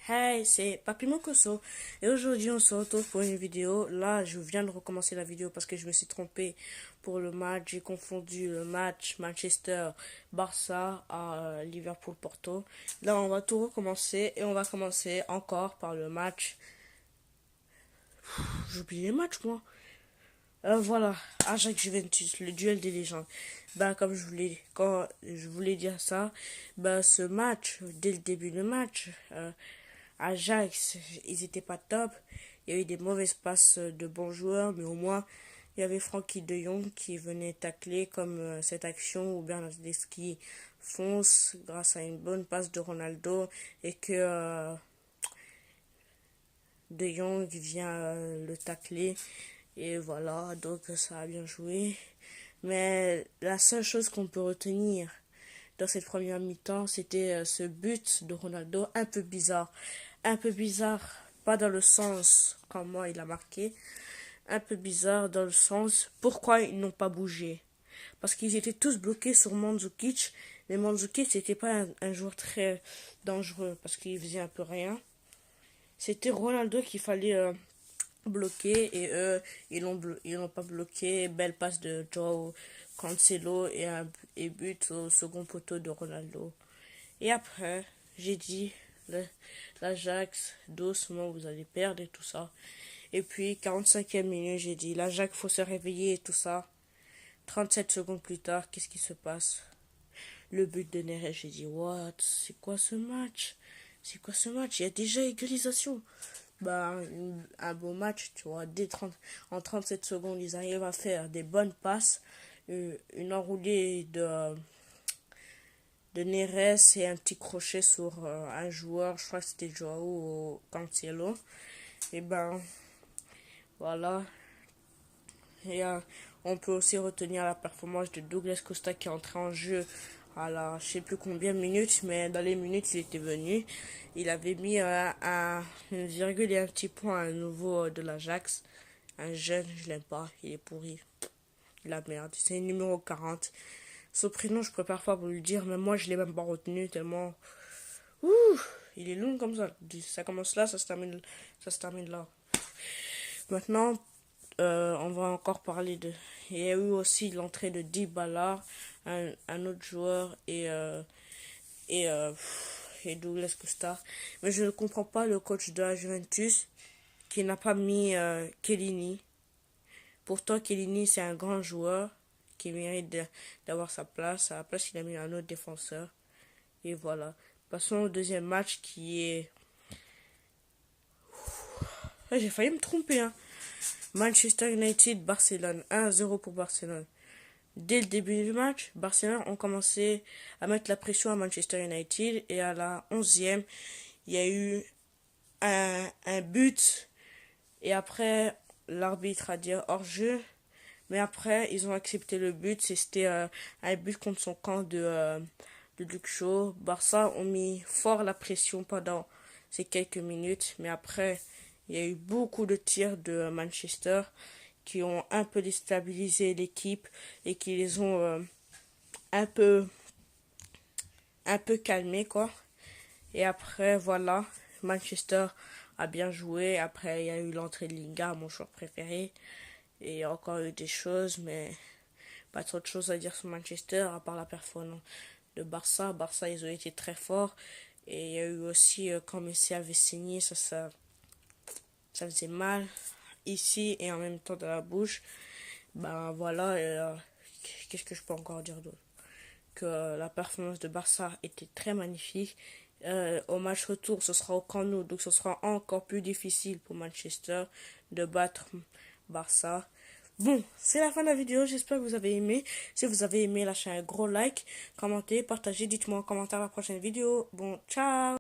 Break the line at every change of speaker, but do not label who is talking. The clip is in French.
Hey, c'est Papi Mokoso et aujourd'hui on se retrouve pour une vidéo. Là, je viens de recommencer la vidéo parce que je me suis trompé pour le match. J'ai confondu le match Manchester-Barça à Liverpool-Porto. Là, on va tout recommencer et on va commencer encore par le match. J'ai oublié les matchs, moi. Voilà, Ajax-Juventus, le duel des légendes. Comme quand je voulais dire ça, ce match, dès le début du match, Ajax, ils étaient pas top. Il y a eu des mauvaises passes de bons joueurs, mais au moins, il y avait Frankie de Jong qui venait tacler comme cette action où Bernardeschi fonce grâce à une bonne passe de Ronaldo et que de Jong vient le tacler. Et voilà, donc ça a bien joué. Mais la seule chose qu'on peut retenir dans cette première mi-temps, c'était ce but de Ronaldo un peu bizarre. Un peu bizarre, pas dans le sens comment il a marqué, un peu bizarre dans le sens pourquoi ils n'ont pas bougé. Parce qu'ils étaient tous bloqués sur Mandzukic, mais Mandzukic n'était pas un joueur très dangereux parce qu'il faisait un peu rien. C'était Ronaldo qu'il fallait bloquer et eux ils l'ont pas bloqué. Belle passe de Joe Cancelo et but au second poteau de Ronaldo. Et après j'ai dit l'Ajax doucement vous allez perdre et tout ça. Et puis 45e minute j'ai dit l'Ajax faut se réveiller et tout ça. 37 secondes plus tard qu'est-ce qui se passe? Le but de Neres, j'ai dit what, c'est quoi ce match? C'est quoi ce match? Il y a déjà égalisation. Un beau match, tu vois. En 37 secondes, ils arrivent à faire des bonnes passes. Une enroulée de Neres et un petit crochet sur un joueur. Je crois que c'était Joao Cancelo. Et voilà. Et on peut aussi retenir la performance de Douglas Costa qui est entré en jeu à la je sais plus combien de minutes, mais dans les minutes il était venu. Il avait mis une virgule et un petit point à nouveau de l'Ajax. Un jeune, je l'aime pas, il est pourri. La merde, c'est le numéro 40. Son prénom, je préfère pas vous le dire, mais moi je l'ai même pas retenu tellement. Ouh, il est long comme ça. Ça commence là, ça se termine là. Maintenant, on va encore parler de. Il y a eu aussi l'entrée de Dybala, un autre joueur, et, euh, et Douglas Costa. Mais je ne comprends pas le coach de la Juventus qui n'a pas mis Chiellini. Pourtant, Chiellini, c'est un grand joueur qui mérite d'avoir sa place. À la place, il a mis un autre défenseur. Et voilà. Passons au deuxième match qui est. J'ai failli me tromper, hein. Manchester United, Barcelone. 1-0 pour Barcelone. Dès le début du match, Barcelone ont commencé à mettre la pression à Manchester United et à la 11e, il y a eu un but et après l'arbitre a dit hors-jeu, mais après ils ont accepté le but, c'était un but contre son camp de Luke Shaw. Barça ont mis fort la pression pendant ces quelques minutes, mais après il y a eu beaucoup de tirs de Manchester qui ont un peu déstabilisé l'équipe et qui les ont un peu un peu calmés quoi. Et après voilà, Manchester a bien joué. Après il y a eu l'entrée de Lingard, mon joueur préféré, et il y a encore eu des choses, mais pas trop de choses à dire sur Manchester à part la performance de Barça. Barça ils ont été très forts et il y a eu aussi quand Messi avait signé ça faisait mal ici et en même temps dans la bouche. Voilà, qu'est-ce que je peux encore dire d'autre? Que la performance de Barça était très magnifique. Au match retour, ce sera au Camp Nou, donc ce sera encore plus difficile pour Manchester de battre Barça. Bon, c'est la fin de la vidéo, j'espère que vous avez aimé. Si vous avez aimé, lâchez un gros like, commentez, partagez, dites-moi en commentaire la prochaine vidéo. Bon, ciao!